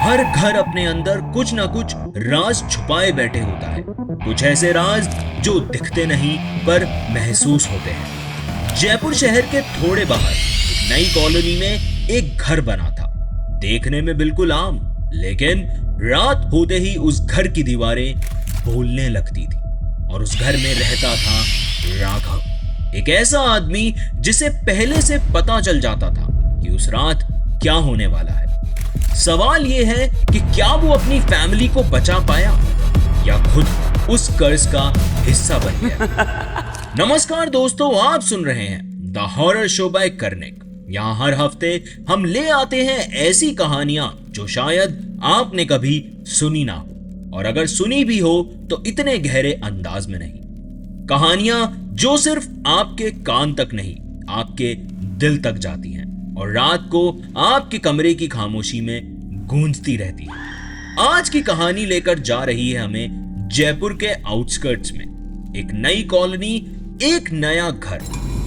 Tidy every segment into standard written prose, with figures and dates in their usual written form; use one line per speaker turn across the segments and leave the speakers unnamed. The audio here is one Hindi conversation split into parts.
हर घर अपने अंदर कुछ ना कुछ राज छुपाए बैठे होता है। कुछ ऐसे राज जो दिखते नहीं पर महसूस होते हैं। जयपुर शहर के थोड़े बाहर एक नई कॉलोनी में एक घर बना था। देखने में बिल्कुल आम, लेकिन रात होते ही उस घर की दीवारें बोलने लगती थी और उस घर में रहता था राघव, एक ऐसा आदमी जिसे पहले से पता चल जाता था कि उस रात क्या होने वाला है। सवाल यह है कि क्या वो अपनी फैमिली को बचा पाया या खुद उस कर्ज का हिस्सा बन गया। नमस्कार दोस्तों, आप सुन रहे हैं the horror show by Karnik. यहाँ हर हफ्ते हम ले आते हैं ऐसी कहानियां जो शायद आपने कभी सुनी ना हो, और अगर सुनी भी हो तो इतने गहरे अंदाज में नहीं। कहानियां जो सिर्फ आपके कान तक नहीं, आपके दिल तक जाती हैं और रात को आपके कमरे की खामोशी में गूंजती रहती है। आज की कहानी लेकर जा रही है हमें जयपुर के आउटस्कर्ट्स में एक नई कॉलोनी, एक नया घर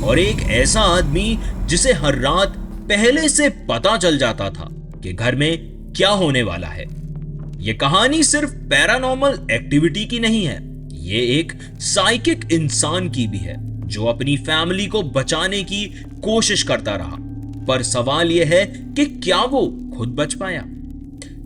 और एक ऐसा आदमी जिसे हर रात पहले से पता चल जाता था कि घर में क्या होने वाला है। यह कहानी सिर्फ पैरानॉर्मल एक्टिविटी की नहीं है, ये एक साइकिक इंसान की भी है जो अपनी फैमिली को बचाने की कोशिश करता रहा, पर सवाल यह है कि क्या वो खुद बच पाया।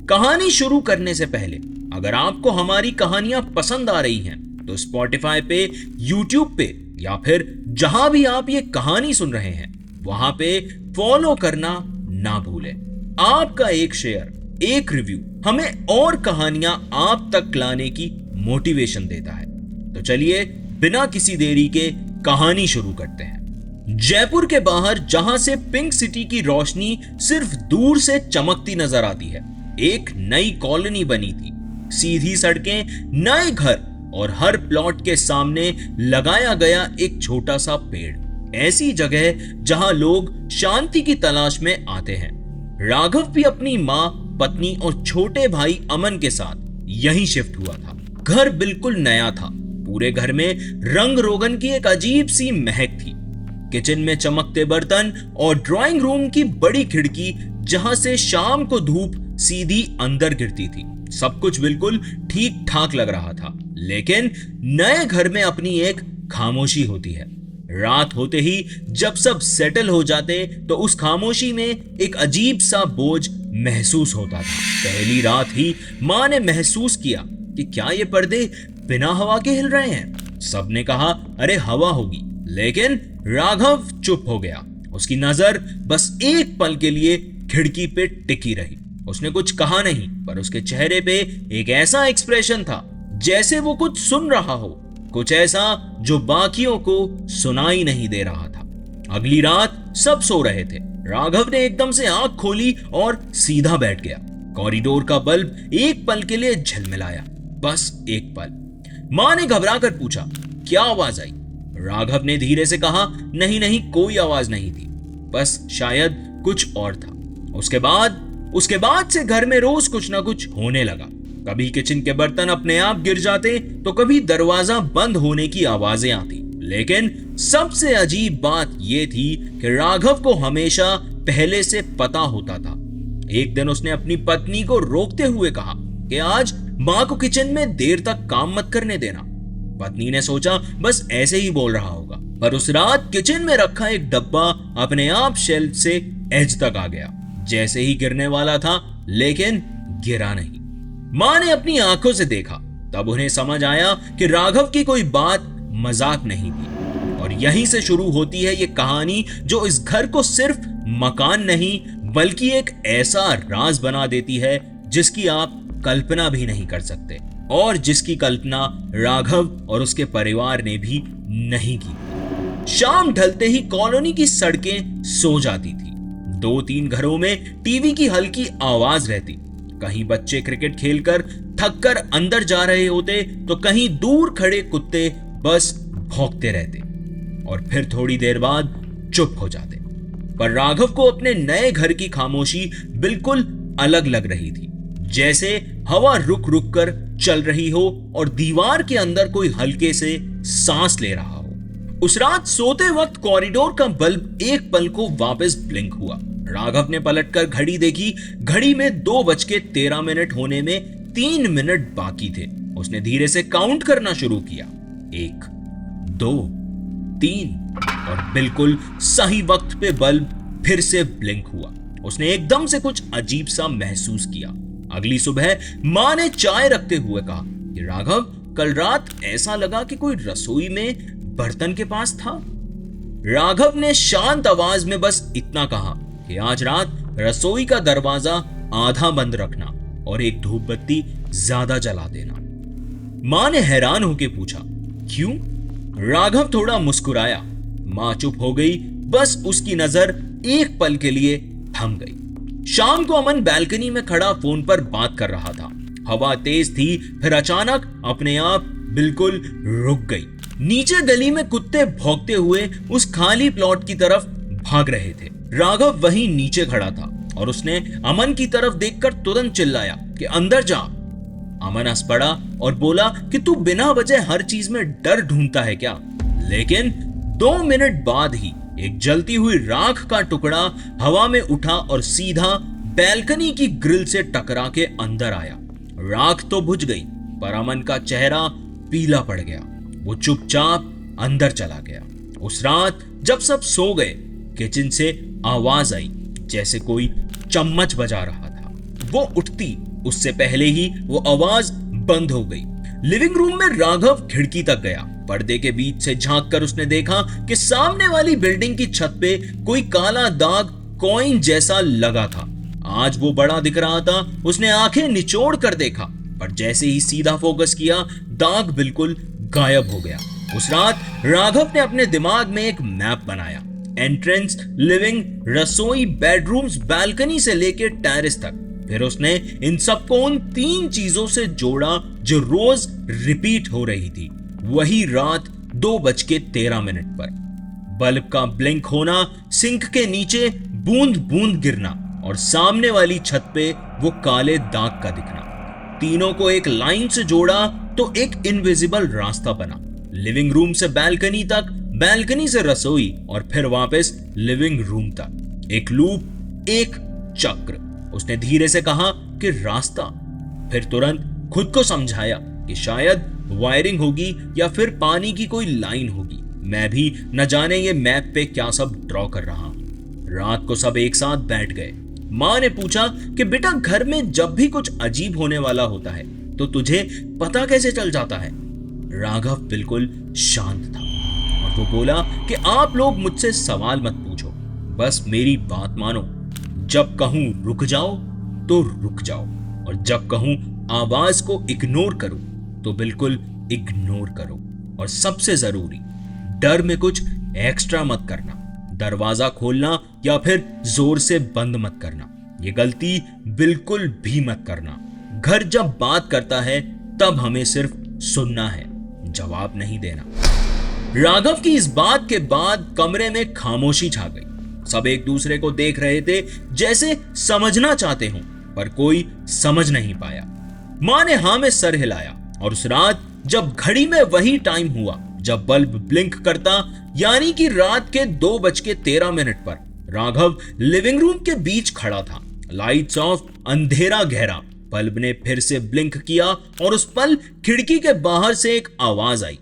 कहानी शुरू करने से पहले अगर आपको हमारी कहानियां पसंद आ रही हैं तो स्पॉटिफाई पे, यूट्यूब पे या फिर जहां भी आप ये कहानी सुन रहे हैं वहां पे फॉलो करना ना भूलें। आपका एक शेयर, एक रिव्यू हमें और कहानियां आप तक लाने की मोटिवेशन देता है। तो चलिए बिना किसी देरी के कहानी शुरू करते हैं। जयपुर के बाहर जहां से पिंक सिटी की रोशनी सिर्फ दूर से चमकती नजर आती है, एक नई कॉलोनी बनी थी। सीधी सड़कें, नए घर और हर प्लॉट के सामने लगाया गया एक छोटा सा पेड़। ऐसी जगह जहां लोग शांति की तलाश में आते हैं। राघव भी अपनी माँ, पत्नी और छोटे भाई अमन के साथ यहीं शिफ्ट हुआ था। घर बिल्कुल नया था। पूरे घर में रंग रोगन की एक अजीब सी महक थी। किचन में चमकते बर्तन और ड्राइंग रूम की बड़ी खिड़की जहां से शाम को धूप सीधी अंदर गिरती थी। सब कुछ बिल्कुल ठीक ठाक लग रहा था, लेकिन नए घर में अपनी एक खामोशी होती है। रात होते ही जब सब सेटल हो जाते तो उस खामोशी में एक अजीब सा बोझ महसूस होता था। पहली रात ही माँ ने महसूस किया कि क्या ये पर्दे बिना हवा के हिल रहे हैं। सबने कहा अरे हवा होगी, लेकिन राघव चुप हो गया। उसकी नजर बस एक पल के लिए खिड़की पे टिकी रही। उसने कुछ कहा नहीं, पर उसके चेहरे पे एक ऐसा एक्सप्रेशन था जैसे वो कुछ सुन रहा हो, कुछ ऐसा जो बाकियों को सुनाई नहीं दे रहा था। अगली रात सब सो रहे थे। राघव ने एकदम से आंख खोली और सीधा बैठ गया। कॉरिडोर का बल्ब एक पल के लिए झिलमिलाया, बस एक पल। माँ ने घबरा कर पूछा क्या आवाज आई। राघव ने धीरे से कहा नहीं नहीं, कोई आवाज नहीं थी, बस शायद कुछ और था। उसके बाद से घर में रोज कुछ ना कुछ होने लगा। कभी किचन के बर्तन अपने आप गिर जाते तो कभी दरवाजा बंद होने की आवाजें आती। लेकिन सबसे अजीब बात यह थी कि राघव को हमेशा पहले से पता होता था। एक दिन उसने अपनी पत्नी को रोकते हुए कहा कि आज माँ को किचन में देर तक काम मत करने देना। पत्नी ने सोचा बस ऐसे ही बोल रहा होगा, पर उस रात किचन में रखा एक डब्बा अपने आप शेल्फ से एज तक आ गया। जैसे ही गिरने वाला था, लेकिन गिरा नहीं। माँ ने अपनी आंखों से देखा, तब उन्हें समझ आया कि राघव की कोई बात मजाक नहीं थी। और यहीं से शुरू होती है ये कहानी जो इस घर को सिर्फ मकान नहीं बल्कि एक ऐसा राज बना देती है जिसकी आप कल्पना भी नहीं कर सकते, और जिसकी कल्पना राघव और उसके परिवार ने भी नहीं की। शाम ढलते ही कॉलोनी की सड़कें सो जाती थी। 2-3 घरों में टीवी की हल्की आवाज रहती। कहीं बच्चे क्रिकेट खेलकर थककर अंदर जा रहे होते तो कहीं दूर खड़े कुत्ते बस भौंकते रहते और फिर थोड़ी देर बाद चुप हो जाते। पर राघव को अपने नए घर की खामोशी बिल्कुल अलग लग रही थी, जैसे हवा रुक रुक कर चल रही हो और दीवार के अंदर कोई हल्के से सांस ले रहा हो। उस रात सोते वक्त कॉरिडोर का बल्ब एक पल को वापस ब्लिंक हुआ। राघव ने पलटकर घड़ी देखी। घड़ी में 2:13 होने में 3 मिनट बाकी थे। उसने धीरे से काउंट करना शुरू किया। 1, 2, 3 और बिल्कुल सही वक्त पे बल्ब फिर से ब्लिंक हुआ। उसने एकदम से कुछ अजीब सा महसूस किया। अगली सुबह मां ने चाय रखते हुए कहा कि राघव, कल रात ऐसा लगा कि कोई रसोई में बर्तन के पास था। राघव ने शांत आवाज में बस इतना कहा कि आज रात रसोई का दरवाजा आधा बंद रखना और एक धूप बत्ती ज्यादा जला देना। मां ने हैरान होकर पूछा, क्यों? राघव थोड़ा मुस्कुराया। मां चुप हो गई। बस उसकी नजर एक पल के लिए थम गई। शाम को अमन बालकनी में खड़ा फोन पर बात कर रहा था। हवा तेज थी, फिर अचानक अपने आप बिल्कुल रुक गई। नीचे गली में कुत्ते भौंकते हुए उस खाली प्लॉट की तरफ भाग रहे थे। राघव वहीं नीचे खड़ा था और उसने अमन की तरफ देखकर तुरंत चिल्लाया कि अंदर जा। अमन हंस पड़ा और बोला कि तू बिना वजह हर चीज में डर ढूंढता है क्या? लेकिन 2 मिनट बाद ही एक जलती हुई राख का टुकड़ा हवा में उठा और सीधा बैल्कनी की ग्रिल से टकरा के अंदर आया। राख तो बुझ गई, पर अमन का चेहरा पीला पड़ गया। वो चुपचाप अंदर चला गया। उस रात जब सब सो गए, किचन से आवाज आई जैसे कोई चम्मच बजा रहा था। वो उठती उससे पहले ही वो आवाज बंद हो गई। लिविंग रूम में राघव खिड़की तक गया। पर्दे के बीच से झांककर उसने देखा कि सामने वाली बिल्डिंग की छत पे कोई काला दाग कॉइन जैसा लगा था। आज वो बड़ा दिख रहा था। उसने आंखें निचोड़ कर देखा, पर जैसे ही सीधा फोकस किया, दाग बिल्कुल गायब हो गया। उस रात राघव ने अपने दिमाग में एक मैप बनाया। एंट्रेंस, लिविंग, रसोई, बेडरूम्स, बालकनी से लेकर टेरेस तक। फिर उसने इन सबको उन 3 चीजों से जोड़ा जो रोज रिपीट हो रही थी। वही रात 2:13 पर बल्ब का ब्लिंक होना, सिंक के नीचे बूंद बूंद गिरना और सामने वाली छत पे वो काले दाग का दिखना। तीनों को एक लाइन से जोड़ा तो एक इनविजिबल रास्ता बना। लिविंग रूम से बालकनी तक, बालकनी से रसोई और फिर वापस लिविंग रूम तक। एक लूप, एक चक्र। उसने धीरे से कहा कि रास्ता, फिर तुरंत खुद को समझाया कि शायद वायरिंग होगी या फिर पानी की कोई लाइन होगी। मैं भी न जाने ये मैप पे क्या सब ड्रॉ कर रहा हूं। रात को सब एक साथ बैठ गए। मां ने पूछा कि बेटा, घर में जब भी कुछ अजीब होने वाला होता है तो तुझे पता कैसे चल जाता है? राघव बिल्कुल शांत था और वो बोला कि आप लोग मुझसे सवाल मत पूछो, बस मेरी बात मानो। जब कहूं रुक जाओ तो रुक जाओ, और जब कहूं आवाज को इग्नोर करो तो बिल्कुल इग्नोर करो। और सबसे जरूरी, डर में कुछ एक्स्ट्रा मत करना। दरवाजा खोलना या फिर जोर से बंद मत करना, ये गलती बिल्कुल भी मत करना। घर जब बात करता है तब हमें सिर्फ सुनना है, जवाब नहीं देना। राघव की इस बात के बाद कमरे में खामोशी छा गई। सब एक दूसरे को देख रहे थे जैसे समझना चाहते हों, पर कोई समझ नहीं पाया। मां ने हां में सर हिलाया और उस रात जब घड़ी में वही टाइम हुआ जब बल्ब ब्लिंक करता, यानी कि रात के 2:13 पर, राघव लिविंग रूम के बीच खड़ा था। लाइट्स ऑफ, अंधेरा गहरा। बल्ब ने फिर से ब्लिंक किया और उस पल खिड़की के बाहर से एक आवाज आई,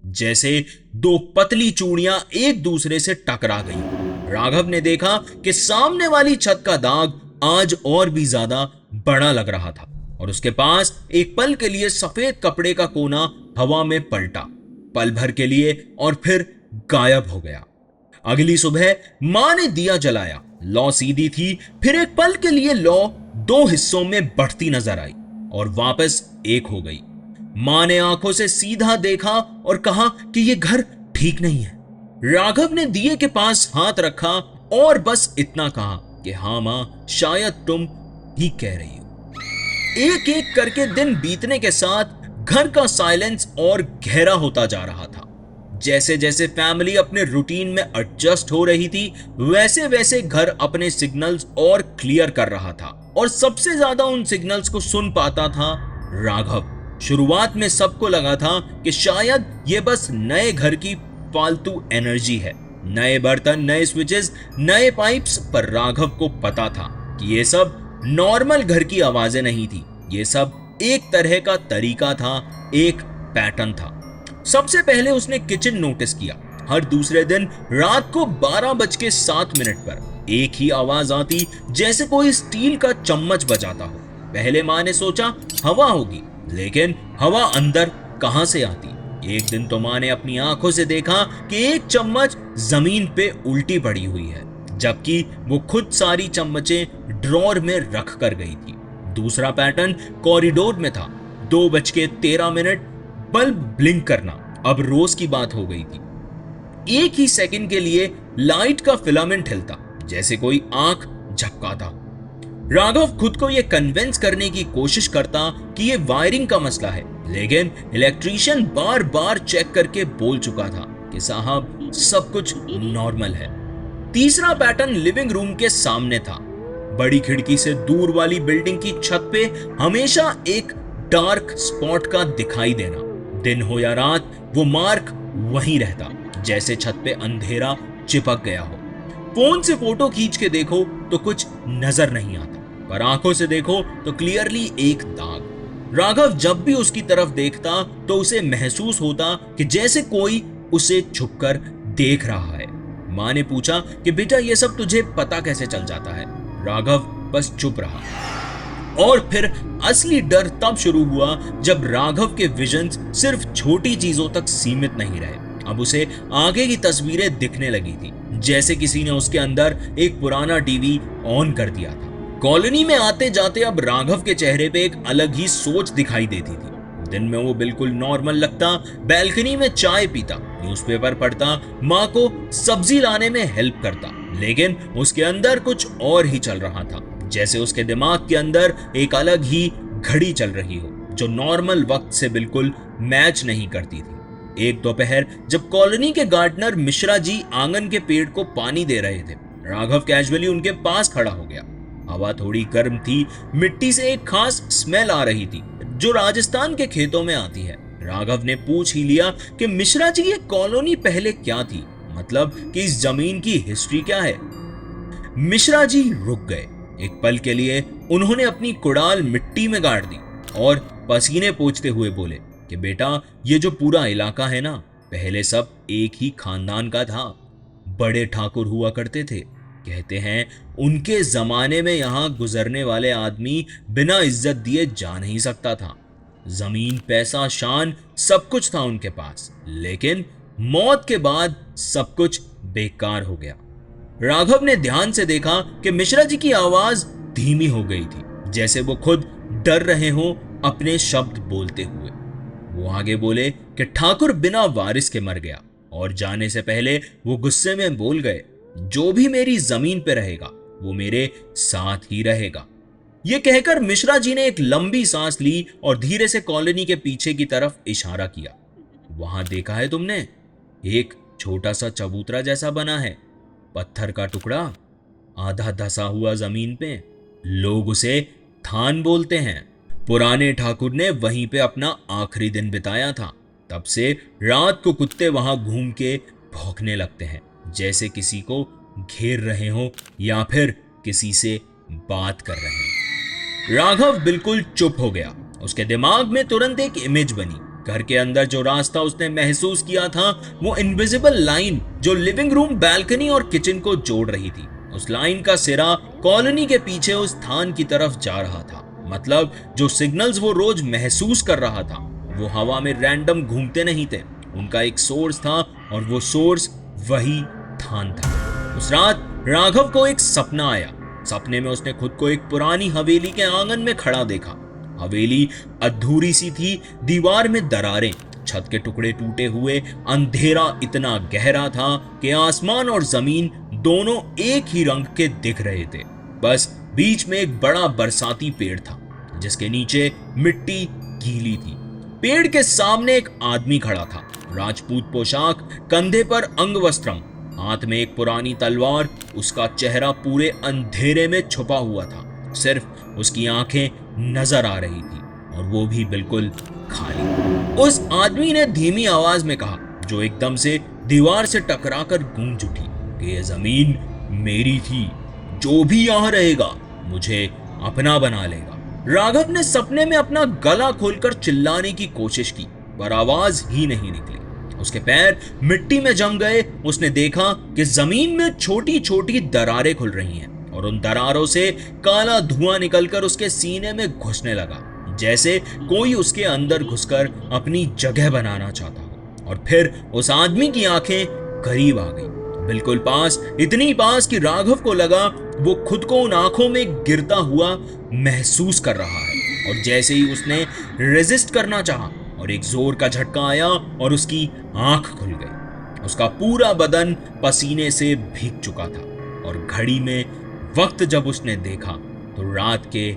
जैसे 2 पतली चूड़ियां एक दूसरे से टकरा गई। राघव ने देखा कि सामने वाली छत का दाग आज और भी ज्यादा बड़ा लग रहा था और उसके पास एक पल के लिए सफेद कपड़े का कोना हवा में पलटा, पल भर के लिए, और फिर गायब हो गया। अगली सुबह मां ने दिया जलाया। लौ सीधी थी, फिर एक पल के लिए लौ 2 हिस्सों में बढ़ती नजर आई और वापस एक हो गई। मां ने आंखों से सीधा देखा और कहा कि यह घर ठीक नहीं है। राघव ने दिए के पास हाथ रखा और बस इतना कहा कि हाँ मां, शायद तुम ही कह रही हो। एक एक करके दिन बीतने के साथ घर का साइलेंस और गहरा होता जा रहा था। जैसे जैसे फैमिली अपने रूटीन में एडजस्ट हो रही थी, वैसे वैसे घर अपने सिग्नल्स और क्लियर कर रहा था, और सबसे ज्यादा उन सिग्नल्स को सुन पाता था राघव। शुरुआत में सबको लगा था कि शायद ये बस नए घर की फालतू एनर्जी है, नए बर्तन, नए स्विचेस, नए पाइप्स, पर राघव को पता था कि ये सब नॉर्मल घर की आवाजें नहीं थी। ये सब एक तरह का तरीका था, एक पैटर्न था। सबसे पहले उसने किचन नोटिस किया। हर दूसरे दिन रात को 12:07 पर एक ही आवाज आती, जैसे कोई स्टील का चम्मच बजाता हो। पहले माँ ने सोचा हवा होगी, लेकिन हवा अंदर कहां से आती। एक दिन तो माँ ने अपनी आंखों से देखा कि एक चम्मच जमीन पे उल्टी पड़ी हुई है, जबकि वो खुद सारी चम्मचें ड्रॉर में रख कर गई थी। दूसरा पैटर्न कॉरिडोर में था। 2:13 बल्ब ब्लिंक करना अब रोज की बात हो गई थी। एक ही सेकंड के लिए लाइट का फिलामेंट हिलता, जैसे कोई आंख झपकाता। राघव खुद को यह कन्विंस करने की कोशिश करता कि यह वायरिंग का मसला है, लेकिन इलेक्ट्रीशियन बार बार चेक करके बोल चुका था कि साहब सब कुछ नॉर्मल है। तीसरा पैटर्न लिविंग रूम के सामने था। बड़ी खिड़की से दूर वाली बिल्डिंग की छत पे हमेशा एक डार्क स्पॉट का दिखाई देना। दिन हो या रात वो मार्क वहीं रहता, जैसे छत पे अंधेरा चिपक गया हो। फोन से फोटो खींच के देखो तो कुछ नजर नहीं आता, पर आंखों से देखो तो क्लियरली एक दाग। राघव जब भी उसकी तरफ देखता तो उसे महसूस होता कि जैसे कोई उसे छुपकर देख रहा है। माँ ने पूछा कि बेटा ये सब तुझे पता कैसे चल जाता है। राघव बस चुप रहा। और फिर असली डर तब शुरू हुआ जब राघव के विजन्स सिर्फ छोटी चीजों तक सीमित नहीं रहे। अब उसे आगे की तस्वीरें दिखने लगी थी, जैसे किसी ने उसके अंदर एक पुराना टीवी ऑन कर दिया था। कॉलोनी में आते जाते अब राघव के चेहरे पे एक अलग ही सोच दिखाई देती थी। दिन में वो बिल्कुल नॉर्मल लगता, बैल्कनी में चाय पीता, न्यूज़पेपर पढ़ता, माँ को सब्जी लाने में हेल्प करता, लेकिन उसके अंदर कुछ और ही चल रहा था। जैसे उसके दिमाग के अंदर एक अलग ही घड़ी चल रही हो, जो नॉर्मल वक्त से बिल्कुल मैच नहीं करती थी। एक दोपहर जब कॉलोनी के गार्डनर मिश्रा जी आंगन के पेड़ को पानी दे रहे थे, राघव कैजुअली उनके पास खड़ा हो गया। हवा थोड़ी गर्म थी, मिट्टी से एक खास स्मेल आ रही थी जो राजस्थान के खेतों में आती है। राघव ने पूछ ही लिया कि मिश्रा जी ये कॉलोनी पहले क्या थी, मतलब कि इस जमीन की हिस्ट्री क्या है। मिश्रा जी रुक गए। एक पल के लिए उन्होंने अपनी कुड़ाल मिट्टी में गाड़ दी और पसीने पोंछते हुए बोले कि बेटा ये जो पूरा इलाका है ना, पहले सब एक ही खानदान का था। बड़े ठाकुर हुआ करते थे। कहते हैं उनके जमाने में यहाँ गुजरने वाले आदमी बिना इज्जत दिए जा नहीं सकता था। जमीन, पैसा, शान सब कुछ था उनके पास, लेकिन मौत के बाद सब कुछ बेकार हो गया। राघव ने ध्यान से देखा कि मिश्रा जी की आवाज धीमी हो गई थी, जैसे वो खुद डर रहे हों अपने शब्द बोलते हुए। वो आगे बोले कि ठाकुर बिना वारिस के मर गया और जाने से पहले वो गुस्से में बोल गए, जो भी मेरी जमीन पे रहेगा वो मेरे साथ ही रहेगा। ये कहकर मिश्रा जी ने एक लंबी सांस ली और धीरे से कॉलोनी के पीछे की तरफ इशारा किया। वहां देखा है तुमने, एक छोटा सा चबूतरा जैसा बना है, पत्थर का टुकड़ा, आधा धसा हुआ जमीन पे। लोग उसे थान बोलते हैं। पुराने ठाकुर ने वहीं पे अपना आखिरी दिन बिताया था। तब से रात को कुत्ते वहां घूम के भौंकने लगते हैं, जैसे किसी को घेर रहे हो या फिर किसी से बात कर रहे हैं। राघव बिल्कुल चुप हो गया। उसके दिमाग में तुरंत एक इमेज बनी। घर के अंदर जो रास्ता उसने महसूस किया था, वो इनविजिबल लाइन जो लिविंग रूम, बैल्कनी और किचन को जोड़ रही थी। उस लाइन का सिरा कॉलोनी के पीछे उस थान की तरफ जा रहा था। मतलब जो सिग्नल्स वो रोज महसूस कर रहा था, वो हवा में रैंडम घूमते नहीं थे। उनका एक सोर्स था और वो सोर्स वही थान था। उस रात राघव को एक सपना आया। सपने में उसने खुद को एक पुरानी हवेली के आंगन में खड़ा देखा। हवेली अधूरी सी थी, दीवार में दरारें, छत के टुकड़े टूटे हुए, अंधेरा इतना गहरा था कि आसमान और जमीन दोनों एक ही रंग के दिख रहे थे। बस बीच में एक बड़ा बरसाती पेड़ था, जिसके नीचे मिट्टी गीली थी। पेड़ के सामने एक आदमी खड़ा था, राजपूत पोशाक, कंधे पर अंगवस्त्रम, हाथ में एक पुरानी तलवार। उसका चेहरा पूरे अंधेरे में छुपा हुआ था, सिर्फ उसकी आंखें नजर आ रही थी और वो भी बिल्कुल खाली। उस आदमी ने धीमी आवाज में कहा, जो एकदम से दीवार से टकराकर गूंज उठी कि यह जमीन मेरी थी, जो भी यहां रहेगा मुझे अपना बना लेगा। राघव ने सपने में अपना गला खोलकर चिल्लाने की कोशिश की, पर आवाज ही नहीं निकली। उसके पैर मिट्टी में जम गए। उसने देखा कि जमीन में छोटी छोटी दरारें खुल रही हैं और उन दरारों से काला धुआं निकलकर उसके सीने में घुसने लगा, जैसे कोई उसके अंदर घुसकर अपनी जगह बनाना चाहता हो। और फिर उस आदमी की आंखें करीब आ गई, बिल्कुल पास, इतनी पास कि राघव को लगा वो खुद को उन आंखों में गिरता हुआ महसूस कर रहा है। और जैसे ही उसने रेजिस्ट करना चाहा और एक जोर का झटका आया और उसकी आंख खुल गई। उसका पूरा बदन पसीने से भीग चुका था और घड़ी में वक्त जब उसने देखा तो रात के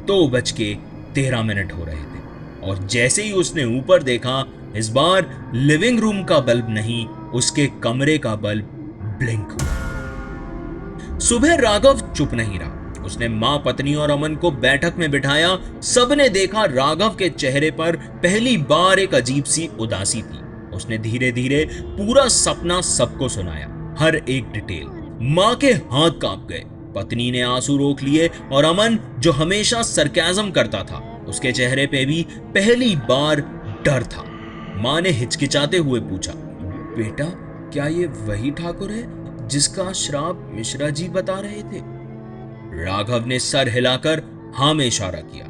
2:13 हो रहे थे। और जैसे ही उसने ऊपर देखा, इस बार लिविंग रूम का बल्ब नहीं, उसके कमरे का बल्ब ब्लिंक हुआ। सुबह राघव चुप नहीं रहा। उसने मां, पत्नी और अमन को बैठक में बिठाया। सबने देखा राघव के चेहरे पर पहली बार एक अजीब सी उदासी थी। उसने धीरे धीरे पूरा सपना सबको सुनाया, हर एक डिटेल। मां के हाथ कांप गए, पत्नी ने आंसू रोक लिए और अमन, जो हमेशा सरकाज़म करता था, उसके चेहरे पे भी पहली बार डर था। मां ने हिचकिचाते हुए पूछा, बेटा, क्या ये वही ठाकुर है जिसका श्राप मिश्रा जी बता रहे थे? राघव ने सर हिलाकर हाँ में इशारा किया।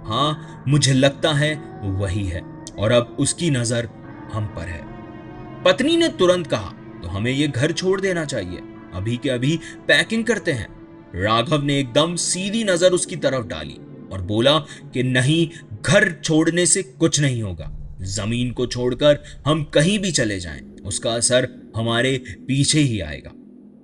हाँ, मुझे लगता है वही है और अब उसकी नजर हम पर है। पत्नी ने तुरंत कहा, तो हमें ये घर छोड़ देना चाहिए, अभी के अभी पैकिंग करते हैं। राघव ने एकदम सीधी नजर उसकी तरफ डाली और बोला कि नहीं, घर छोड़ने से कुछ नहीं होगा। जमीन को छोड़कर हम कहीं भी चले जाएं, उसका असर हमारे पीछे ही आएगा।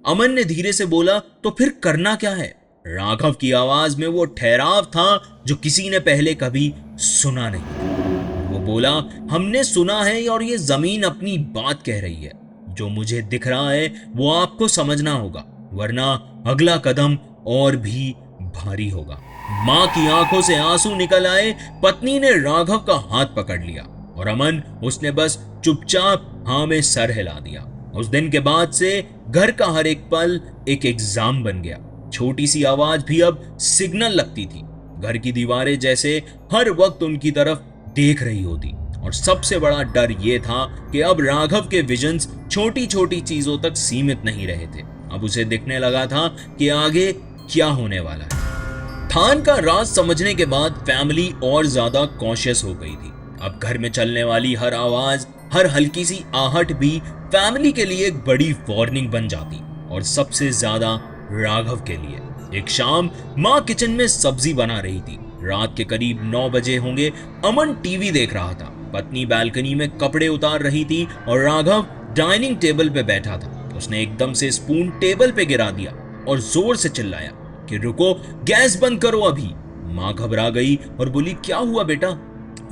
अमन ने धीरे से बोला, तो फिर करना क्या है? राघव की आवाज में वो ठहराव था जो किसी ने पहले कभी सुना नहीं। वो बोला, हमने सुना है और ये जमीन अपनी बात कह रही है। जो मुझे दिख रहा है वो आपको समझना होगा, वरना अगला कदम और भी भारी होगा। मां की आंखों से आंसू निकल आए। पत्नी ने राघव का हाथ पकड़ लिया और अमन, उसने बस चुपचाप हाँ में सर हिला दिया। उस दिन के बाद से घर का हर एक पल एक एग्जाम बन गया। छोटी सी आवाज भी अब सिग्नल लगती थी। घर की दीवारें जैसे हर वक्त उनकी तरफ देख रही होती। और सबसे बड़ा डर यह था कि अब राघव के विजन्स छोटी छोटी चीजों तक सीमित नहीं रहे थे। अब उसे दिखने लगा था कि आगे क्या होने वाला है। थान का राज समझने के बाद फैमिली और ज्यादा कॉशियस हो गई थी। अब घर में चलने वाली हर आवाज, हर हल्की सी आहट भी फैमिली के लिए एक बड़ी वार्निंग बन जाती, और सबसे ज्यादा राघव के लिए। एक शाम मां किचन में सब्जी बना रही थी। रात के करीब 9 बजे होंगे। अमन टीवी देख रहा था, पत्नी बालकनी में कपड़े उतार रही थी और राघव डाइनिंग टेबल पे बैठा था। उसने एकदम से स्पून टेबल पे गिरा दिया और जोर से चिल्लाया कि रुको, गैस बंद करो अभी। मां घबरा गई और बोली, क्या हुआ बेटा?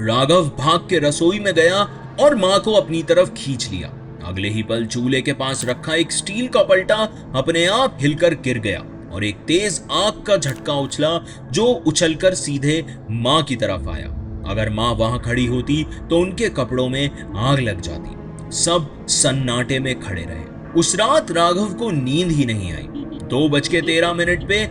राघव भाग के रसोई में गया और मां को अपनी तरफ खींच लिया। अगले ही पल चूल्हे के पास रखा एक स्टील का पलटा अपने आप हिलकर गिर गया और एक तेज आग का झटका उछला, जो उछलकर सीधे मां की तरफ आया। अगर मां वहां खड़ी होती तो उनके कपड़ों में आग लग जाती। सब सन्नाटे में खड़े रहे। उस रात राघव को नींद ही नहीं आई। 2:13 पे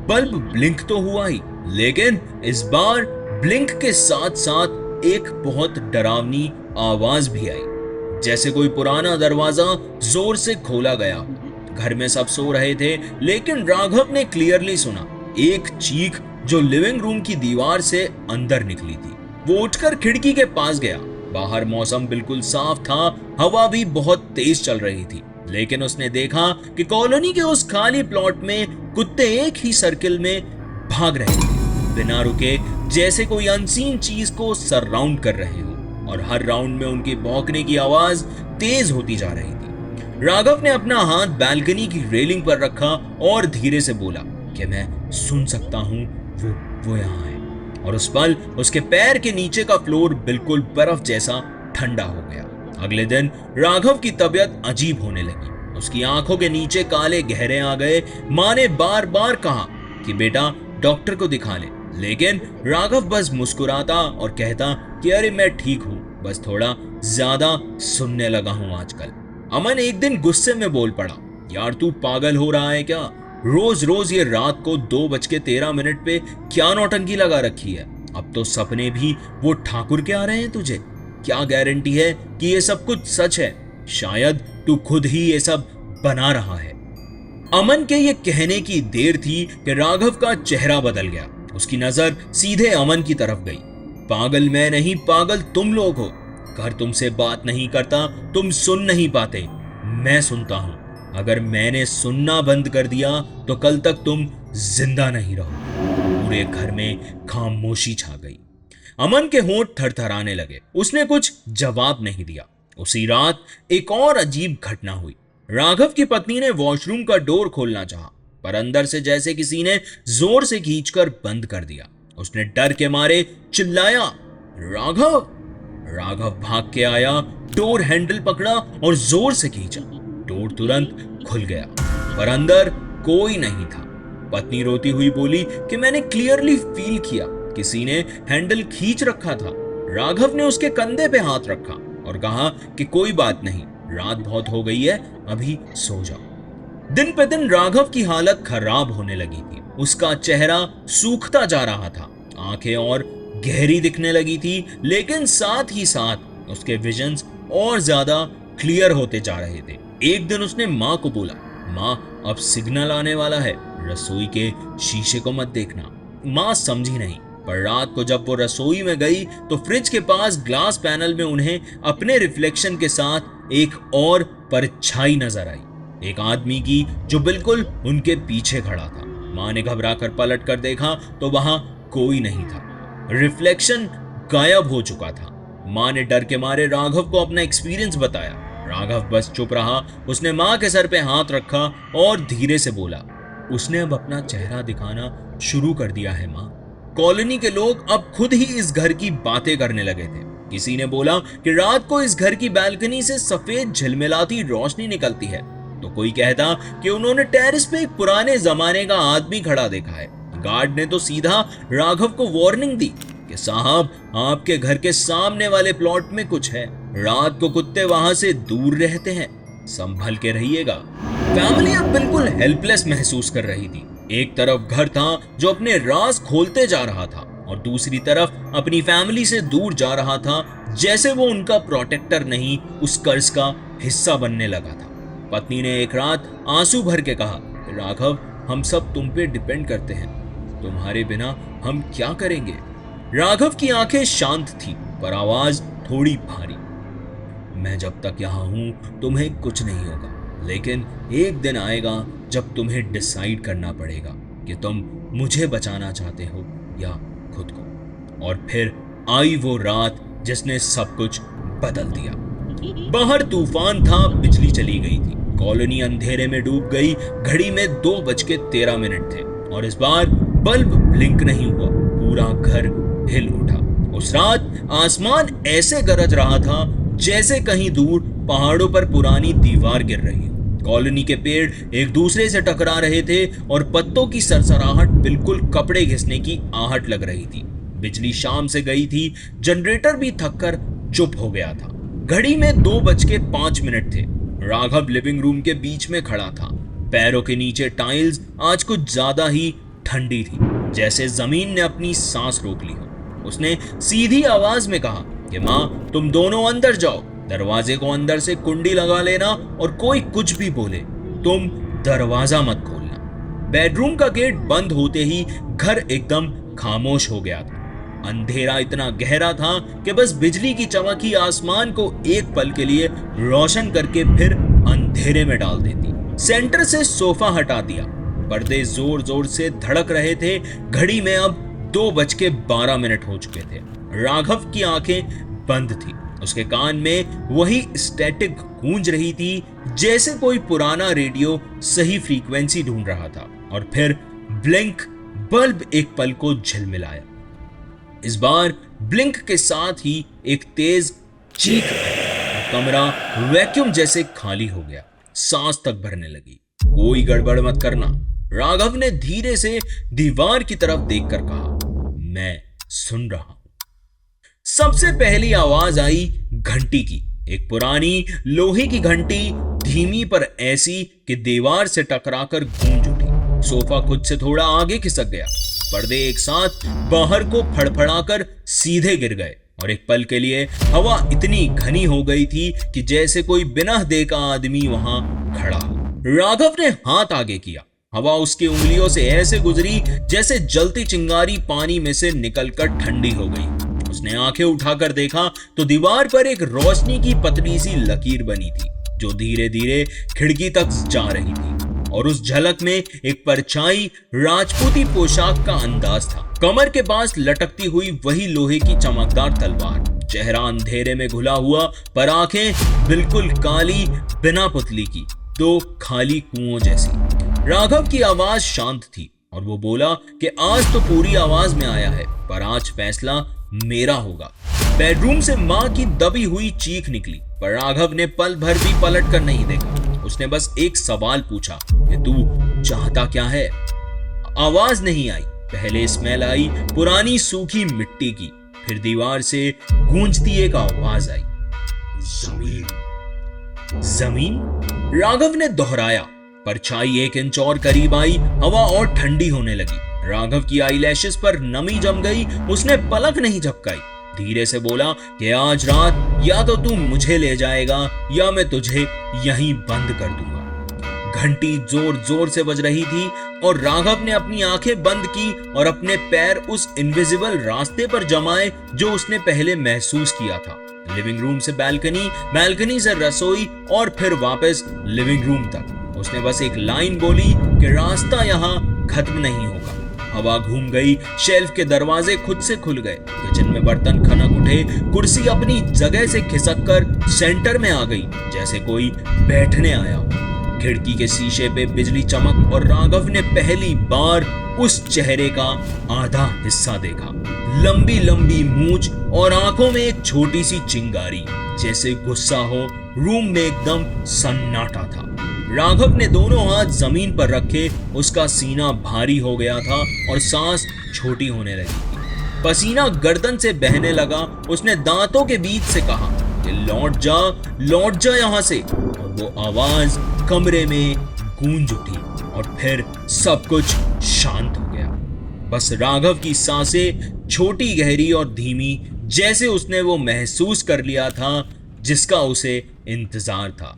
बल्ब ब्लिंक तो हुआ ही, लेकिन इस बार ब्लिंक के साथ साथ एक बहुत डरावनी आवाज भी आई, जैसे कोई पुराना दरवाजा जोर से खोला गया। घर में सब सो रहे थे, लेकिन राघव ने क्लियरली सुना एक चीख जो लिविंग रूम की दीवार से अंदर निकली थी। वो उठकर खिड़की के पास गया। बाहर मौसम बिल्कुल साफ था, हवा भी बहुत तेज चल रही थी, लेकिन उसने देखा कि कॉलोनी के उस खाली प्लॉट में कुत्ते एक ही सर्किल में भाग रहे थे, बिना रुके, जैसे कोई अनसीन चीज को सराउंड कर रहे हो। और हर राउंड में उनके भौंकने की आवाज तेज होती जा रही थी। राघव ने अपना हाथ बालकनी की रेलिंग पर रखा और धीरे से बोला कि मैं सुन सकता हूं, वो यहाँ है। और उस पल उसके पैर के नीचे का फ्लोर बिल्कुल बर्फ जैसा ठंडा हो गया। अगले दिन राघव की तबीयत अजीब होने लगी। उसकी आंखों के नीचे काले गहरे आ गए। मां ने बार बार कहा कि बेटा डॉक्टर को दिखा ले, लेकिन राघव बस मुस्कुराता और कहता कि अरे मैं ठीक हूं, बस थोड़ा ज्यादा सुनने लगा हूं आजकल। अमन एक दिन गुस्से में बोल पड़ा, यार तू पागल हो रहा है क्या? रोज रोज ये रात को 2:13 पे क्या नौटंकी लगा रखी है? अब तो सपने भी वो ठाकुर के आ रहे हैं तुझे। क्या गारंटी है कि ये सब कुछ सच है? शायद तू खुद ही ये सब बना रहा है। अमन के ये कहने की देर थी कि राघव का चेहरा बदल गया। उसकी नजर सीधे अमन की तरफ गई। पागल मैं नहीं, पागल तुम लोग हो। घर तुमसे बात नहीं करता, तुम सुन नहीं पाते, मैं सुनता हूं। अगर मैंने सुनना बंद कर दिया तो कल तक तुम जिंदा नहीं रहो। पूरे घर में खामोशी छा गई। अमन के होंठ थरथराने लगे। उसने कुछ जवाब नहीं दिया। उसी रात एक और अजीब घटना हुई। राघव की पत्नी ने वॉशरूम का डोर खोलना चाहा, पर अंदर से जैसे किसी ने जोर से खींचकर बंद कर दिया। उसने डर के मारे चिल्लाया, राघव! राघव भाग के आया, डोर हैंडल पकड़ा और जोर से खींचा। डोर तुरंत खुल गया, पर अंदर कोई नहीं था। पत्नी रोती हुई बोली कि मैंने क्लियरली फील किया किसी ने हैंडल खींच रखा था। राघव ने उसके कंधे पे हाथ रखा और कहा कि कोई बात नहीं, रात बहुत हो गई है, अभी सो जाओ। दिन पे दिन राघव की हालत खराब होने लगी थी। उसका चेहरा सूखता जा रहा था, आंखें और गहरी दिखने लगी थी, लेकिन साथ ही साथ उसके विजन्स और ज्यादा क्लियर होते जा रहे थे। एक दिन उसने माँ को बोला, माँ अब सिग्नल आने वाला है, रसोई के शीशे को मत देखना। माँ समझी नहीं, पर रात को जब वो रसोई में गई तो फ्रिज के पास ग्लास पैनल में उन्हें अपने रिफ्लेक्शन के साथ एक और परछाई नजर आई, एक आदमी की जो बिल्कुल उनके पीछे खड़ा था। माँ ने घबरा कर पलट कर देखा तो वहां कोई नहीं था, रिफ्लेक्शन गायब हो चुका था। माँ ने डर के मारे राघव को अपना एक्सपीरियंस बताया। राघव बस चुप रहा। उसने माँ के सर पे हाथ रखा और धीरे से बोला, उसने अब अपना चेहरा दिखाना शुरू कर दिया है माँ। कॉलोनी के लोग अब खुद ही इस घर की बातें करने लगे थे। किसी ने बोला कि रात को इस घर की बालकनी से सफेद झिलमिलाती रोशनी निकलती है, तो कोई कहता कि उन्होंने टेरेस पे एक पुराने जमाने का आदमी खड़ा देखा है। गार्ड ने तो सीधा राघव को वार्निंग दी कि साहब, आपके घर के सामने वाले प्लॉट में कुछ है, रात को कुत्ते वहां से दूर रहते हैं, संभल के रहिएगा। फैमिली अब बिल्कुल हेल्पलेस महसूस कर रही थी। एक तरफ घर था जो अपने राज खोलते जा रहा था और दूसरी तरफ अपनी फैमिली से दूर जा रहा था, जैसे वो उनका प्रोटेक्टर नहीं, उस कर्ज का हिस्सा बनने लगा था। पत्नी ने एक रात आंसू भर के कहा, राघव, हम सब तुम पे डिपेंड करते हैं, तुम्हारे बिना हम क्या करेंगे? राघव की आंखें शांत थी, पर आवाज थोड़ी भारी। मैं जब तक यहाँ हूं तुम्हें कुछ नहीं होगा, लेकिन एक दिन आएगा जब तुम्हें डिसाइड करना पड़ेगा कि तुम मुझे बचाना चाहते हो या खुद को। और फिर आई वो रात जिसने सब कुछ बदल दिया। बाहर तूफान था, बिजली चली गई थी, कॉलोनी अंधेरे में डूब गई। घड़ी में 2:13 थे और इस बार बल्ब ब्लिंक नहीं हुआ। पूरा घर हिल उठा। उस रात आसमान ऐसे गरज रहा था जैसे कहीं दूर पहाड़ों पर पुरानी दीवार गिर रही हो। कॉलोनी के पेड़ एक दूसरे से टकरा रहे थे और पत्तों की सरसराहट बिल्कुल कपड़े घिसने की आहट लग रही थी। बिजली शाम से गई थी, जनरेटर भी थककर चुप हो गया था। घड़ी में 2:05 थे। राघव लिविंग रूम के बीच में खड़ा था। पैरों के नीचे टाइल्स आज कुछ ज्यादा ही ठंडी थी, जैसे जमीन ने अपनी सांस रोक ली हो। उसने सीधी आवाज में कहा कि माँ, तुम दोनों अंदर जाओ, दरवाजे को अंदर से कुंडी लगा लेना और कोई कुछ भी बोले तुम दरवाजा मत खोलना। बेडरूम का गेट बंद होते ही घर एकदम खामोश हो गया था। अंधेरा इतना गहरा था कि बस बिजली की चमक ही आसमान को एक पल के लिए रोशन करके फिर अंधेरे में डाल देती। सेंटर से सोफा हटा दिया। पर्दे जोर जोर से धड़क रहे थे। घड़ी में अब 2:12 हो चुके थे। राघव की आंखें बंद थी। उसके कान में वही स्टैटिक गूंज रही थी, जैसे कोई पुराना रेडियो सही फ्रीक्वेंसी ढूंढ रहा था। और फिर ब्लिंक, बल्ब एक पल को झिलमिलाया। इस बार ब्लिंक के साथ ही एक तेज चीख आई। कमरा वैक्यूम जैसे खाली हो गया। सांस तक भरने लगी। कोई गड़बड़ मत करना, राघव ने धीरे से दीवार की तरफ देखकर कहा। मैं सुन रहा हूं। सबसे पहली आवाज आई घंटी की। एक पुरानी लोहे की घंटी, धीमी पर ऐसी कि दीवार से टकराकर गूंज उठी। सोफा खुद से थोड़ा आगे खिसक गया। पर्दे एक साथ बाहर को फड़फड़ाकर सीधे गिर गए और एक पल के लिए हवा इतनी घनी हो गई थी कि जैसे कोई बिना देखा आदमी वहां खड़ा हो। राघव ने हाथ आगे किया। हवा उसकी उंगलियों से ऐसे गुजरी जैसे जलती चिंगारी पानी में से निकलकर ठंडी हो गई। उसने आंखें उठाकर देखा तो दीवार पर एक रोशनी की पतली सी लकीर बनी थी जो धीरे धीरे खिड़की तक जा रही थी और उस झलक में एक परछाई राजपूती पोशाक का अंदाज था। कमर के पास लटकती हुई वही लोहे की चमकदार तलवार, चेहरा अंधेरे में घुला हुआ पर आंखें बिल्कुल काली, बिना पुतली की, दो खाली कुओं जैसी। राघव की आवाज शांत थी और वो बोला कि आज तो पूरी आवाज में आया है, पर आज फैसला मेरा होगा। बेडरूम से मां की दबी हुई चीख निकली, पर राघव ने पल भर भी पलट कर नहीं देखा। उसने बस एक सवाल पूछा कि तू चाहता क्या है? आवाज नहीं आई। पहले स्मेल आई पुरानी सूखी मिट्टी की, फिर दीवार से गूंजती एक आवाज आई, जमीन। जमीन? राघव ने दोहराया। परछाई 1 इंच और करीब आई। हवा और ठंडी होने लगी। राघव की आईलैशेस पर नमी जम गई। उसने पलक नहीं झपकाई। धीरे से बोला कि आज रात या तो तू मुझे ले जाएगा या मैं तुझे यहीं बंद कर दूंगा। घंटी जोर जोर से बज रही थी और राघव ने अपनी आंखें बंद की और अपने पैर उस इनविजिबल रास्ते पर जमाए जो उसने पहले महसूस किया था। लिविंग रूम से बैल्कनी, बैल्कनी से रसोई और फिर वापस लिविंग रूम तक। उसने बस एक लाइन बोली कि रास्ता यहाँ खत्म नहीं होगा। हवा घूम गई। शेल्फ के दरवाजे खुद से खुल गए। किचन में बर्तन खनक उठे। कुर्सी अपनी जगह से खिसककर सेंटर में आ गई जैसे कोई बैठने आया हो। खिड़की के शीशे पे बिजली चमक और राघव ने पहली बार उस चेहरे का आधा हिस्सा देखा। लंबी लंबी मूंछ और आंखों में एक छोटी सी चिंगारी, जैसे गुस्सा हो। रूम में एकदम सन्नाटा था। राघव ने दोनों हाथ जमीन पर रखे। उसका सीना भारी हो गया था और सांस छोटी होने लगी थी। पसीना गर्दन से बहने लगा। उसने दांतों के बीच से कहा कि लौट जा यहाँ से। और वो आवाज कमरे में गूंज उठी और फिर सब कुछ शांत हो गया। बस राघव की सांसें छोटी, गहरी और धीमी, जैसे उसने वो महसूस कर लिया था जिसका उसे इंतजार था।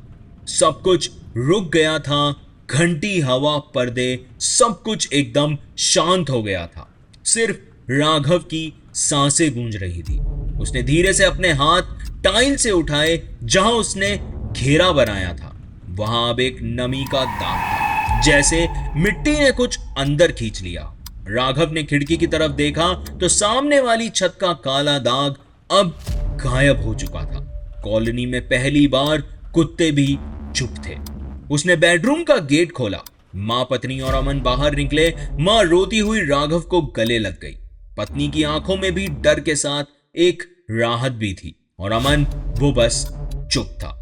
सब कुछ रुक गया था। घंटी, हवा, पर्दे, सब कुछ एकदम शांत हो गया था। सिर्फ राघव की सांसें गूंज रही थी। उसने धीरे से अपने हाथ टाइल से उठाए जहां उसने घेरा बनाया था। वहां अब एक नमी का दाग था, जैसे मिट्टी ने कुछ अंदर खींच लिया। राघव ने खिड़की की तरफ देखा तो सामने वाली छत का काला दाग अब गायब हो चुका था। कॉलोनी में पहली बार कुत्ते भी चुप थे। उसने बेडरूम का गेट खोला। मां, पत्नी और अमन बाहर निकले। मां रोती हुई राघव को गले लग गई। पत्नी की आंखों में भी डर के साथ एक राहत भी थी और अमन वो बस चुप था।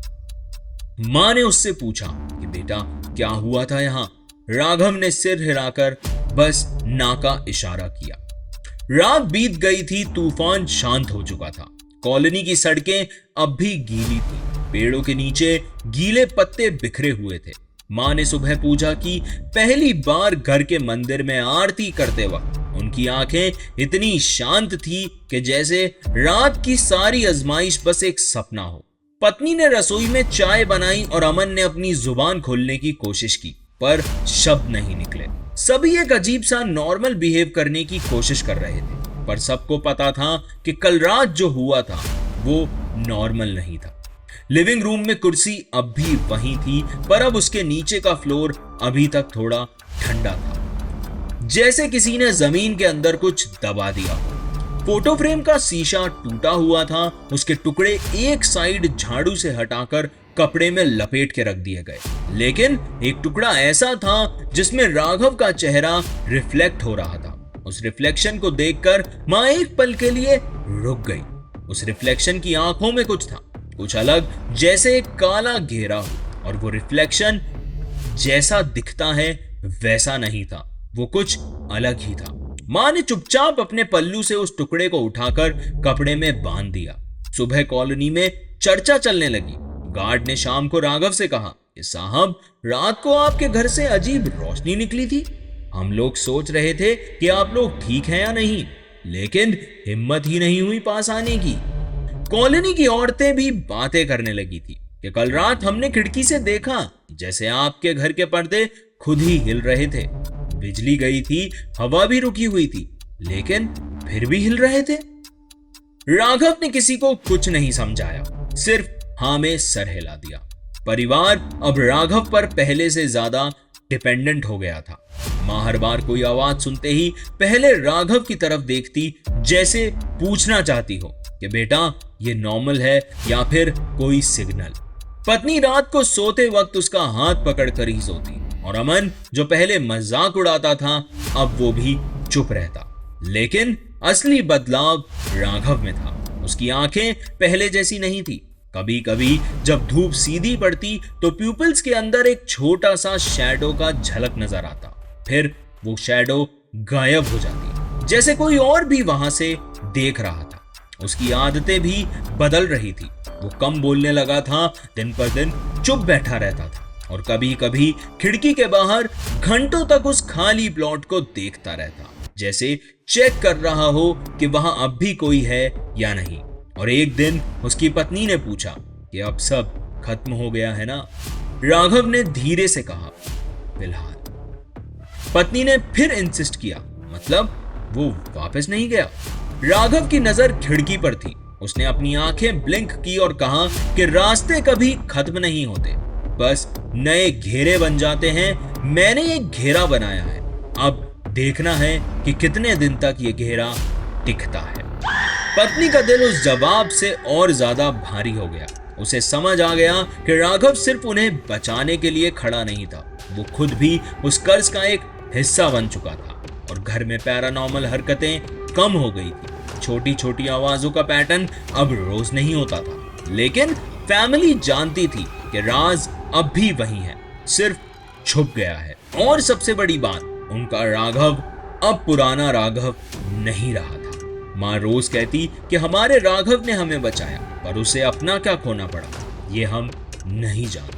मां ने उससे पूछा कि बेटा क्या हुआ था यहां? राघव ने सिर हिलाकर बस ना का इशारा किया। रात बीत गई थी। तूफान शांत हो चुका था। कॉलोनी की सड़कें अब भी गीली थी। पेड़ों के नीचे गीले पत्ते बिखरे हुए थे। मां ने सुबह पूजा की। पहली बार घर के मंदिर में आरती करते वक्त उनकी आंखें इतनी शांत थी कि जैसे रात की सारी आजमाइश बस एक सपना हो। पत्नी ने रसोई में चाय बनाई और अमन ने अपनी जुबान खोलने की कोशिश की, पर शब्द नहीं निकले। सभी एक अजीब सा नॉर्मल बिहेव करने की कोशिश कर रहे थे, पर सबको पता था कि कल रात जो हुआ था वो नॉर्मल नहीं था। लिविंग रूम में कुर्सी अब भी वहीं थी, पर अब उसके नीचे का फ्लोर अभी तक थोड़ा ठंडा था, जैसे किसी ने जमीन के अंदर कुछ दबा दिया हो। फोटो फ्रेम का शीशा टूटा हुआ था। उसके टुकड़े एक साइड झाड़ू से हटाकर कपड़े में लपेट के रख दिए गए, लेकिन एक टुकड़ा ऐसा था जिसमें राघव का चेहरा रिफ्लेक्ट हो रहा था। उस रिफ्लेक्शन को देखकर मां एक पल के लिए रुक गई। उस रिफ्लेक्शन की आंखों में कुछ था, कुछ अलग, जैसे एक काला घेरा हो, और वो रिफ्लेक्शन जैसा दिखता है वैसा नहीं था, वो कुछ अलग ही था। मां ने चुपचाप अपने पल्लू से उस टुकड़े को उठाकर कपड़े में बांध दिया। सुबह कॉलोनी में चर्चा चलने लगी। गार्ड ने शाम को राघव से कहा कि साहब, रात को आपके घर से अजीब रोशनी निकली थी। हम लोग सोच रहे थे कि आप लोग ठीक हैं या नहीं, लेकिन हिम्मत ही नहीं हुई पास आने की। कॉलोनी की औरतें भी बातें करने लगी थी कि कल रात हमने खिड़की से देखा जैसे आपके घर के पर्दे खुद ही हिल रहे थे। बिजली गई थी, हवा भी रुकी हुई थी, लेकिन फिर भी हिल रहे थे। राघव ने किसी को कुछ नहीं समझाया, सिर्फ हाँ में सर हिला दिया। परिवार अब राघव पर पहले से ज्यादा डिपेंडेंट हो गया था। मां हर बार कोई आवाज सुनते ही पहले राघव की तरफ देखती, जैसे पूछना चाहती हो कि बेटा ये नॉर्मल है या फिर कोई सिग्नल। पत्नी रात को सोते वक्त उसका हाथ पकड़कर ही सोती और अमन, जो पहले मजाक उड़ाता था, अब वो भी चुप रहता। लेकिन असली बदलाव राघव में था। उसकी आंखें पहले जैसी नहीं थी। कभी कभी जब धूप सीधी पड़ती तो प्यूपिल्स के अंदर एक छोटा सा शैडो का झलक नजर आता, फिर वो शैडो गायब हो जाती, जैसे कोई और भी वहां से देख रहा था। उसकी आदतें भी बदल रही थी। वो कम बोलने लगा था, दिन पर दिन चुप बैठा रहता था और कभी कभी खिड़की के बाहर घंटों तक उस खाली प्लॉट को देखता रहता, जैसे चेक कर रहा हो कि वहां अब भी कोई है या नहीं। और एक दिन उसकी पत्नी ने पूछा कि अब सब खत्म हो गया है ना? राघव ने धीरे से कहा, फिलहाल। पत्नी ने फिर इंसिस्ट किया, मतलब वो वापस नहीं गया? राघव की नजर खिड़की पर थी। उसने अपनी आंखें ब्लिंक की और कहा कि रास्ते कभी खत्म नहीं होते, बस नए घेरे बन जाते हैं। मैंने एक घेरा बनाया है, अब देखना है कि कितने दिन तक ये घेरा टिकता है। पत्नी का दिल उस जवाब से और ज्यादा भारी हो गया। उसे समझ आ गया कि राघव सिर्फ उन्हें बचाने के लिए खड़ा नहीं था, वो खुद भी उस कर्ज का एक हिस्सा बन चुका था। और घर में पैरानॉर्मल हरकतें कम हो गई थी। छोटी छोटी आवाजों का पैटर्न अब रोज नहीं होता था, लेकिन फैमिली जानती थी कि राज अब भी वही है, सिर्फ छुप गया है। और सबसे बड़ी बात, उनका राघव अब पुराना राघव नहीं रहा था। माँ रोज कहती कि हमारे राघव ने हमें बचाया, पर उसे अपना क्या खोना पड़ा ये हम नहीं जानते।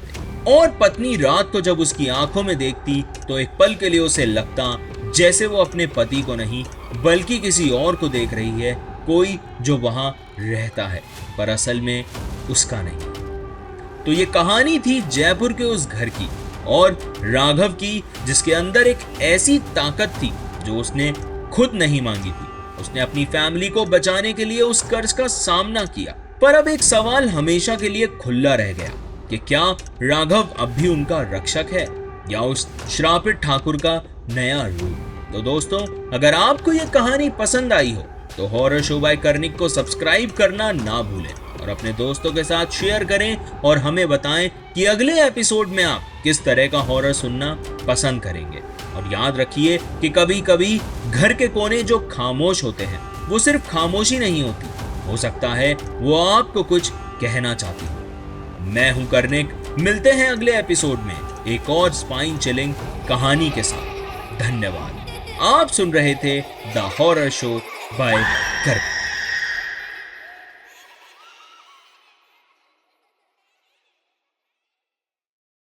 और पत्नी रात को जब उसकी आंखों में देखती तो एक पल के लिए उसे लगता जैसे वो अपने पति को नहीं बल्कि किसी और को देख रही है, कोई जो वहां रहता है पर असल में उसका नहीं। तो ये कहानी थी जयपुर के उस घर की और राघव की, जिसके अंदर एक ऐसी ताकत थी जो उसने खुद नहीं मांगी थी। उसने अपनी फैमिली को बचाने के लिए उस कर्ज का सामना किया। पर अब एक सवाल हमेशा के लिए खुला रह गया कि क्या राघव अब भी उनका रक्षक है या उस श्रापित ठाकुर का नया रूप। तो दोस्तों, अगर आपको यह कहानी पसंद आई हो तो हॉरर शो बाय कर्णिक को सब्सक्राइब करना ना भूलें और अपने दोस्तों के साथ शेयर करें और हमें बताएं कि अगले एपिसोड में आप किस तरह का हॉरर सुनना पसंद करेंगे। और याद रखिए कि कभी कभी घर के कोने जो खामोश होते हैं वो सिर्फ खामोशी नहीं होती, हो सकता है वो आपको कुछ कहना चाहती हो। मैं हूं कर्णिक, मिलते हैं अगले एपिसोड में एक और स्पाइन चिलिंग कहानी के साथ। धन्यवाद। आप सुन रहे थे the horror show by Karnik.